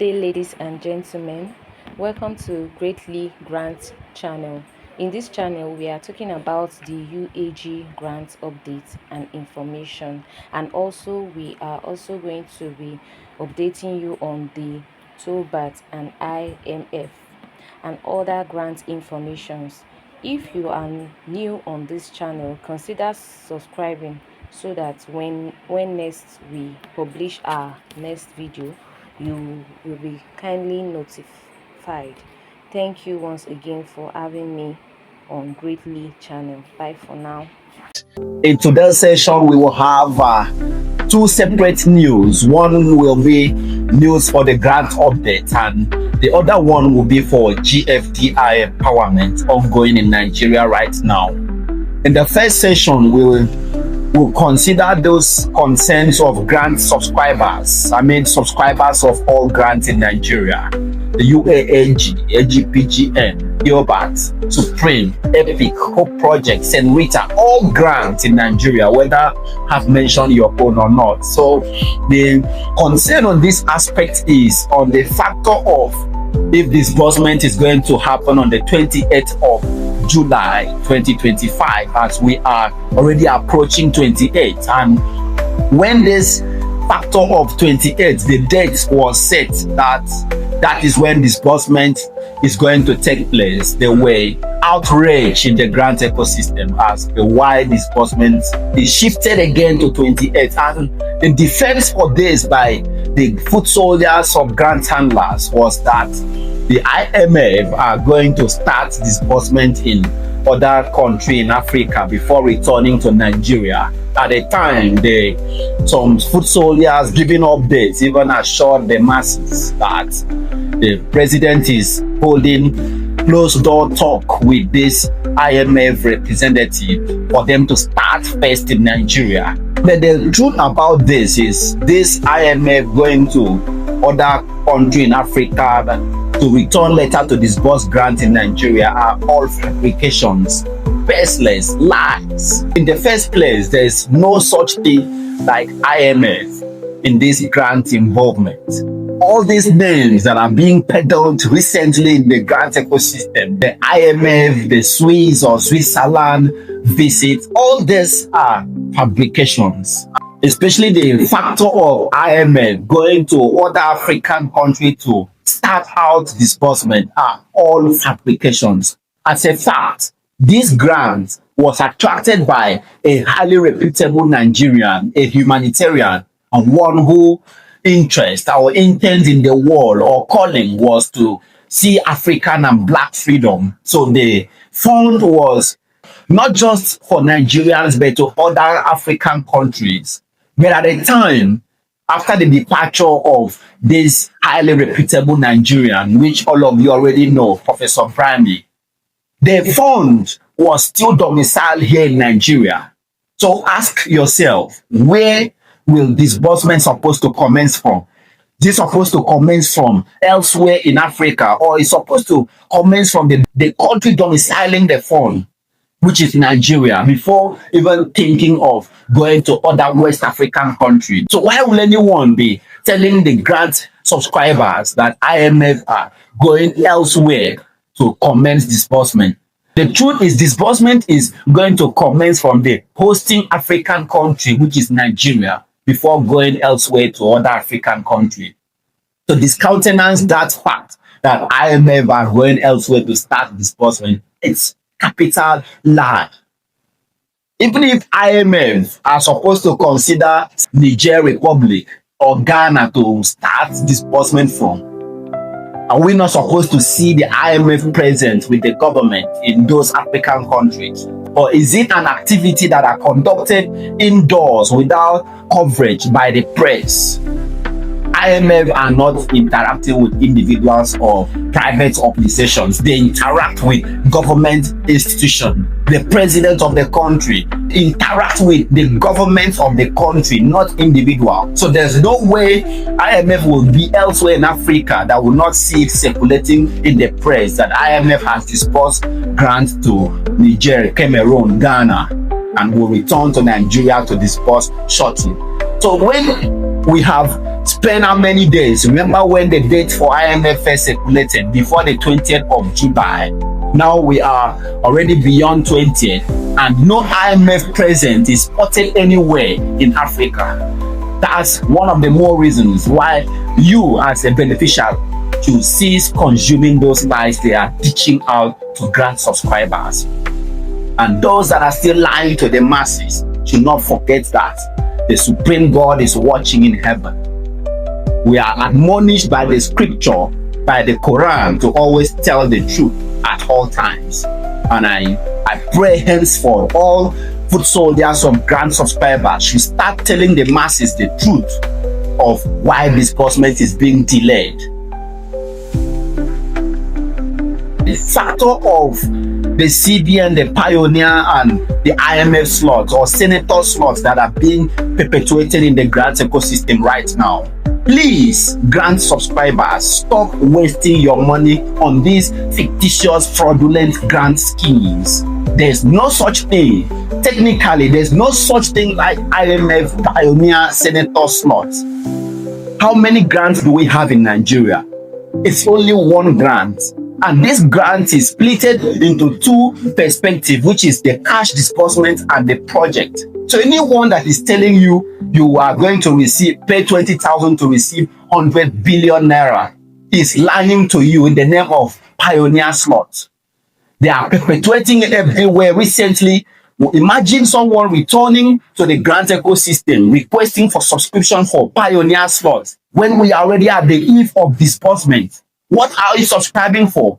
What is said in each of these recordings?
day, ladies and gentlemen. Welcome to Greatly Grant channel. In this channel, we are talking about the UAAG grant updates and information, and also we are also going to be updating you on the Theobarth and IMF and other grant informations. If you are new on this channel, consider subscribing so that when next we publish our next video, you will be kindly notified. Thank you once again for having me on Greatly channel. Bye for now. In today's session, we will have two separate news. One will be news for the grant update, and the other one will be for GFDI empowerment ongoing in Nigeria right now. In the first session, we'll consider those concerns of grant subscribers. Subscribers of all grants in Nigeria. The UAAG, AGPGN, Theobarth, Supreme, Epic, Hope Project, St. Rita, all grants in Nigeria, whether have mentioned your own or not. So the concern on this aspect is on the factor of if disbursement is going to happen on the 28th of July 2025, as we are already approaching 28, and when this factor of 28, the date was set that is when disbursement is going to take place. There were outrage in the grant ecosystem as to why disbursement is shifted again to 28, and the defense for this by the foot soldiers of grant handlers was that the IMF are going to start disbursement in other country in Africa before returning to Nigeria. At the time, some foot soldiers giving updates even assured the masses that the president is holding closed door talk with this IMF representative for them to start first in Nigeria. But the truth about this is this IMF going to other country in Africa to return later to disburse grant in Nigeria are all fabrications, baseless lies. In the first place, there is no such thing like IMF in this grant involvement. All these names that are being peddled recently in the grant ecosystem, the IMF, the Swiss or Switzerland visit, all these are fabrications. Especially the factor of IMF going to other African countries to start out disbursement are all fabrications. As a fact, this grant was attracted by a highly reputable Nigerian, a humanitarian, and one who interest or intent in the world or calling was to see African and Black freedom. So the fund was not just for Nigerians but to other African countries. But at the time, after the departure of this highly reputable Nigerian, which all of you already know, Professor Brandi, the fund was still domiciled here in Nigeria. So ask yourself, where will disbursement supposed to commence from? Is it supposed to commence from elsewhere in Africa, or is supposed to commence from the country domiciling the fund, which is Nigeria, before even thinking of going to other West African countries? So why will anyone be telling the grant subscribers that IMF are going elsewhere to commence disbursement? The truth is, disbursement is going to commence from the hosting African country, which is Nigeria, before going elsewhere to other African countries. So discountenance that fact that IMF are going elsewhere to start disbursement, it's capital lie. Even if IMF are supposed to consider Niger Republic or Ghana to start disbursement from, are we not supposed to see the IMF present with the government in those African countries? Or is it an activity that are conducted indoors without coverage by the press? IMF are not interacting with individuals or private organizations. They interact with government institutions. The president of the country interact with the government of the country, not individual. So there's no way IMF will be elsewhere in Africa that will not see it circulating in the press that IMF has disbursed grants to Niger, Cameroon, Ghana, and will return to Nigeria to disburse shortly. So when we have spend how many days? Remember when the date for IMF first circulated before the 20th of July? Now we are already beyond 20th and no IMF present is spotted anywhere in Africa. That's one of the more reasons why you as a beneficiary should cease consuming those lies they are teaching out to grant subscribers. And those that are still lying to the masses should not forget that the Supreme God is watching in heaven. We are admonished by the scripture, by the Quran, to always tell the truth at all times. And I pray henceforth all foot soldiers of grant subscribers should start telling the masses the truth of why disbursement is being delayed. The factor of the CBN, the Pioneer, and the IMF slots or senator slots that are being perpetuated in the grant ecosystem right now. Please, grant subscribers, stop wasting your money on these fictitious, fraudulent grant schemes. There's no such thing. Technically, there's no such thing like IMF, Pioneer, senator slots. How many grants do we have in Nigeria? It's only one grant. And this grant is split into two perspectives, which is the cash disbursement and the project. So anyone that is telling you you are going to pay 20,000 to receive 100 billion naira is lying to you in the name of Pioneer slots. They are perpetuating it everywhere. Recently, imagine someone returning to the grant ecosystem requesting for subscription for Pioneer slots when we are already at the eve of disbursement. What are you subscribing for?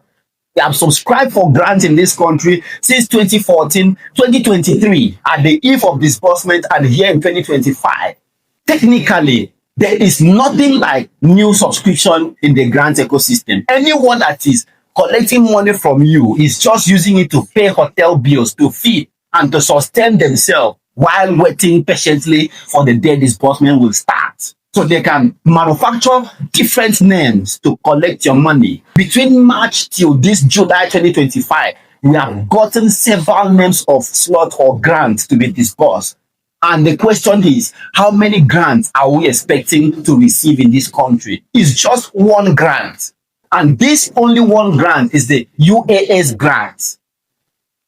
They have subscribed for grants in this country since 2014, 2023, at the eve of disbursement, and here in 2025. Technically, there is nothing like new subscription in the grant ecosystem. Anyone that is collecting money from you is just using it to pay hotel bills, to feed, and to sustain themselves while waiting patiently for the day disbursement will start. So they can manufacture different names to collect your money. Between March till this July 2025, we have gotten several names of slot or grants to be disbursed. And the question is, how many grants are we expecting to receive in this country? It's just one grant. And this only one grant is the UAAG grant.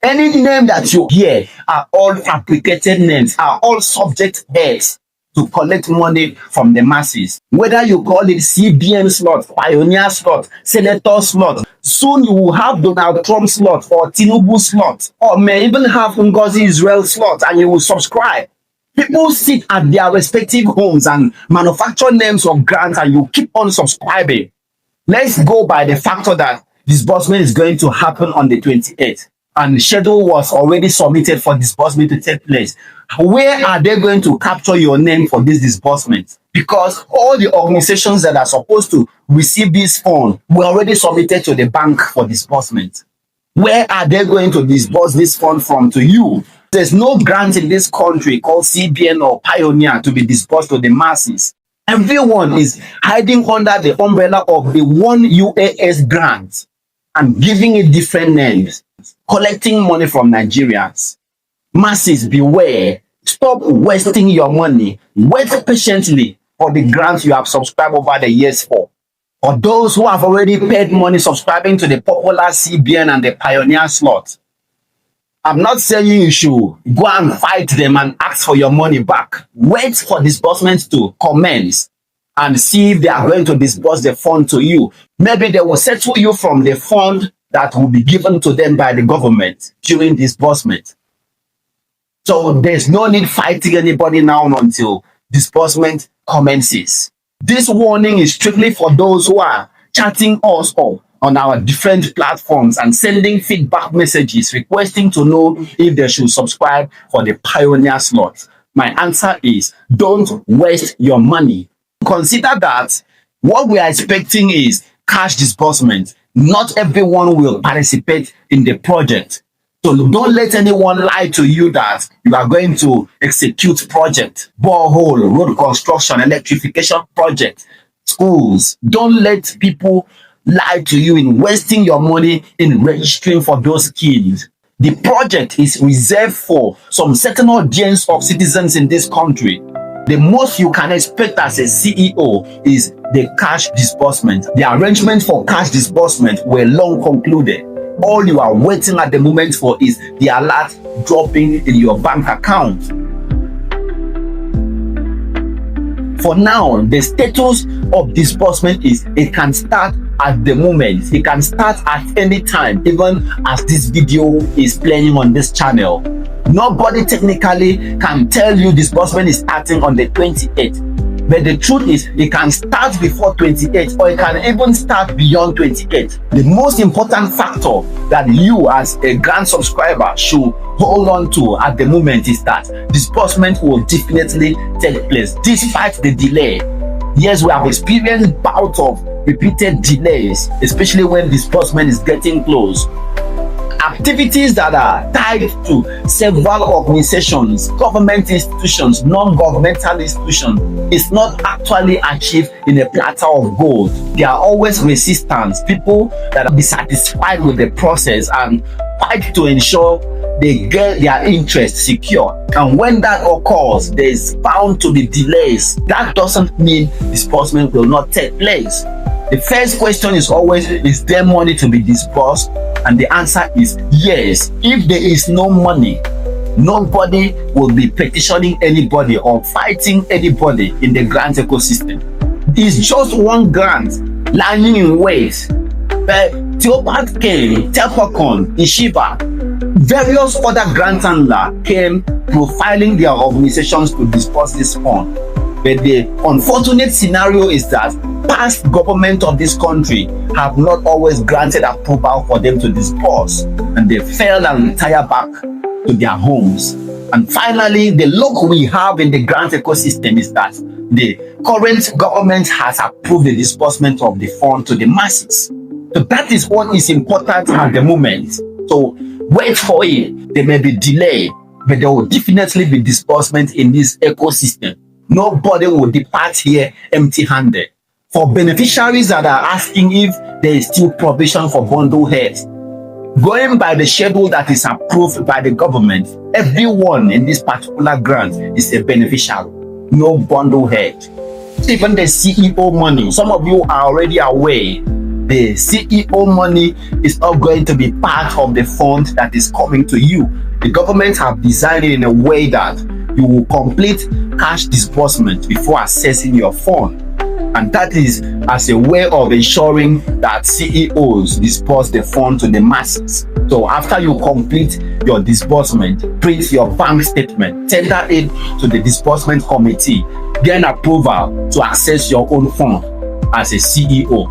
Any name that you hear are all fabricated names, are all subject heads to collect money from the masses. Whether you call it CBN slot, Pioneer slot, Senator slot, soon you will have Donald Trump slot or Tinubu slot, or may even have Ngozi Israel slot, and you will subscribe. People sit at their respective homes and manufacture names of grants, and you keep on subscribing. Let's go by the factor that disbursement is going to happen on the 28th. And the schedule was already submitted for disbursement to take place. Where are they going to capture your name for this disbursement? Because all the organizations that are supposed to receive this fund were already submitted to the bank for disbursement. Where are they going to disburse this fund from to you? There's no grant in this country called CBN or Pioneer to be disbursed to the masses. Everyone is hiding under the umbrella of the one UAAG grant and giving it different names, collecting money from Nigerians. Masses, beware. Stop wasting your money. Wait patiently for the grants you have subscribed over the years for. For those who have already paid money subscribing to the popular CBN and the Pioneer slot, I'm not saying you should go and fight them and ask for your money back. Wait for disbursement to commence and see if they are going to disburse the fund to you. Maybe they will settle you from the fund that will be given to them by the government during disbursement. So there's no need fighting anybody now until disbursement commences. This warning is strictly for those who are chatting us up on our different platforms and sending feedback messages requesting to know if they should subscribe for the Pioneer slot. My answer is, don't waste your money. Consider that what we are expecting is cash disbursement. Not everyone will participate in the project. So don't let anyone lie to you that you are going to execute project, borehole, road construction, electrification project, schools. Don't let people lie to you in wasting your money in registering for those schemes. The project is reserved for some certain audience of citizens in this country. The most you can expect as a CEO is the cash disbursement. The arrangement for cash disbursement were long concluded. All you are waiting at the moment for is the alert dropping in your bank account. For now, the status of disbursement is it can start at the moment. It can start at any time, even as this video is playing on this channel. Nobody technically can tell you disbursement is starting on the 28th. But the truth is, it can start before 28 or it can even start beyond 28. The most important factor that you as a grant subscriber should hold on to at the moment is that disbursement will definitely take place despite the delay. Yes, we have experienced bouts of repeated delays, especially when disbursement is getting close. Activities that are tied to several organizations, government institutions, non-governmental institutions is not actually achieved in a platter of gold. There are always resistance, people that are dissatisfied with the process and fight to ensure they get their interest secure. And when that occurs, there is bound to be delays. That doesn't mean disbursement will not take place. The first question is always, is there money to be disbursed? And the answer is yes. If there is no money, nobody will be petitioning anybody or fighting anybody in the grant ecosystem. It's just one grant lying in wait. But Theobarth came, Telpocon, Ishiva, various other grant handlers came profiling their organizations to disburse this fund. But the unfortunate scenario is that past government of this country have not always granted approval for them to disburse, and they failed and retired back to their homes. And finally, the luck we have in the grant ecosystem is that the current government has approved the disbursement of the fund to the masses. So that is what is important at the moment. So wait for it. There may be delay, but there will definitely be disbursement in this ecosystem. Nobody will depart here empty-handed. For beneficiaries that are asking if there is still provision for bundle heads, going by the schedule that is approved by the government, everyone in this particular grant is a beneficiary. No bundle head. Even the CEO money, some of you are already aware, the CEO money is not going to be part of the fund that is coming to you. The government have designed it in a way that you will complete cash disbursement before accessing your fund. And that is as a way of ensuring that CEOs disperse the fund to the masses. So after you complete your disbursement, print your bank statement, tender it to the disbursement committee, gain approval to access your own fund as a CEO.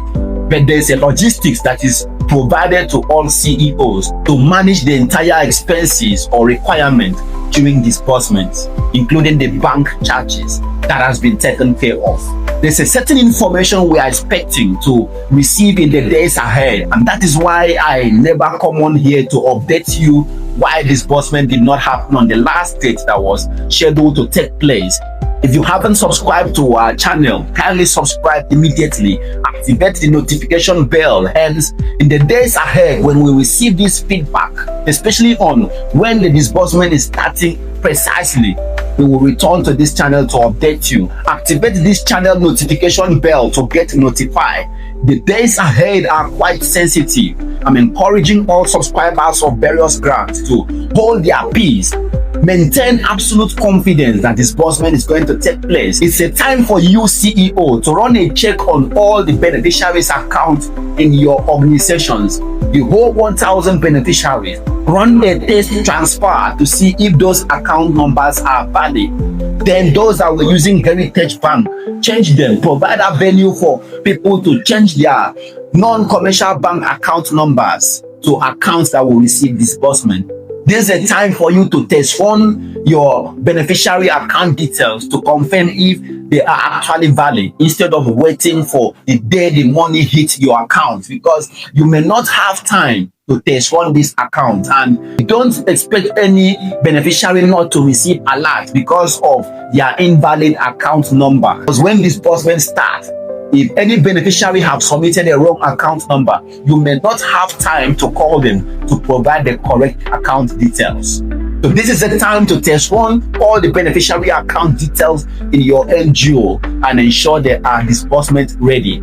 But there's a logistics that is provided to all CEOs to manage the entire expenses or requirement during disbursements, including the bank charges that has been taken care of. There's a certain information we are expecting to receive in the days ahead, and that is why I never come on here to update you why disbursement did not happen on the last date that was scheduled to take place. If you haven't subscribed to our channel, kindly subscribe immediately, activate the notification bell, hence in the days ahead when we receive this feedback, especially on when the disbursement is starting precisely, we will return to this channel to update you. Activate this channel notification bell to get notified. The days ahead are quite sensitive. I'm encouraging all subscribers of various grants to hold their peace. Maintain absolute confidence that disbursement is going to take place. It's a time for you, CEO, to run a check on all the beneficiaries' accounts in your organizations. You hold 1,000 beneficiaries. Run a test transfer to see if those account numbers are valid. Then those that were using Heritage Bank, change them. Provide a venue for people to change their non-commercial bank account numbers to accounts that will receive disbursement. This is a time for you to test run your beneficiary account details to confirm if they are actually valid, instead of waiting for the day the money hits your account, because you may not have time to test run this account, and don't expect any beneficiary not to receive alert because of their invalid account number. Because when disbursement starts, if any beneficiary have submitted a wrong account number, you may not have time to call them to provide the correct account details. So this is the time to test run all the beneficiary account details in your NGO and ensure they are disbursement ready.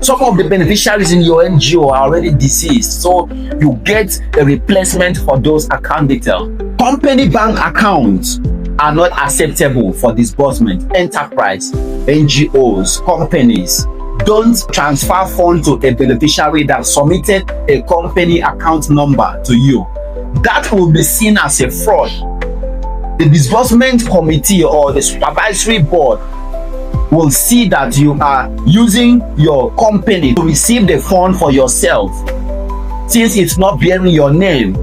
Some of the beneficiaries in your NGO are already deceased, so you get a replacement for those account details. Company bank accounts are not acceptable for disbursement. Enterprise, NGOs, companies, don't transfer funds to a beneficiary that submitted a company account number to you. That will be seen as a fraud. The disbursement committee or the supervisory board will see that you are using your company to receive the fund for yourself since it's not bearing your name.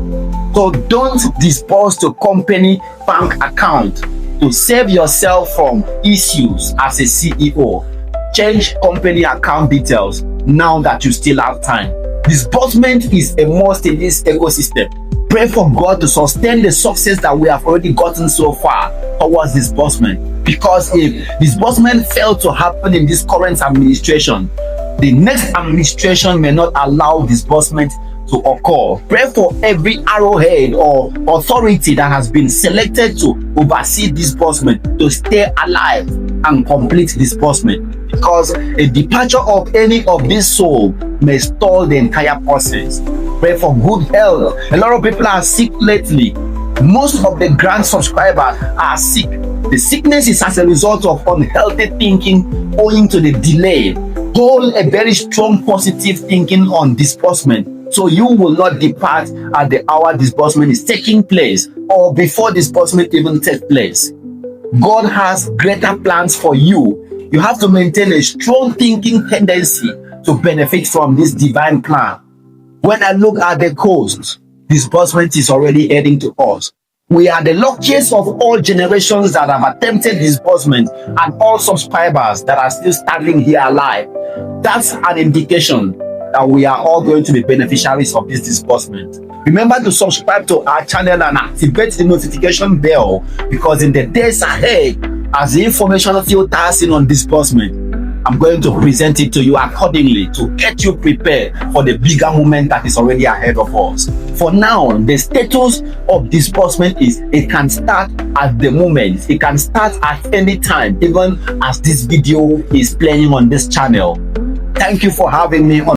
So don't disburse to company bank account to save yourself from issues as a CEO. Change company account details now that you still have time. Disbursement is a must in this ecosystem. Pray for God to sustain the success that we have already gotten so far towards disbursement. Because if disbursement failed to happen in this current administration, the next administration may not allow disbursement to occur. Pray for every arrowhead or authority that has been selected to oversee disbursement to stay alive and complete disbursement, because a departure of any of these souls may stall the entire process. Pray for good health. A lot of people are sick lately. Most of the grant subscribers are sick. The sickness is as a result of unhealthy thinking owing to the delay. Hold a very strong positive thinking on disbursement, so you will not depart at the hour disbursement is taking place or before disbursement even takes place. God has greater plans for you. You have to maintain a strong thinking tendency to benefit from this divine plan. When I look at the coast, disbursement is already heading to us. We are the luckiest of all generations that have attempted disbursement and all subscribers that are still standing here alive. That's an indication that we are all going to be beneficiaries of this disbursement. Remember to subscribe to our channel and activate the notification bell, because in the days ahead, as the information filters in on disbursement, I'm going to present it to you accordingly to get you prepared for the bigger moment that is already ahead of us. For now, the status of disbursement is it can start at the moment. It can start at any time, even as this video is playing on this channel. Thank you for having me on.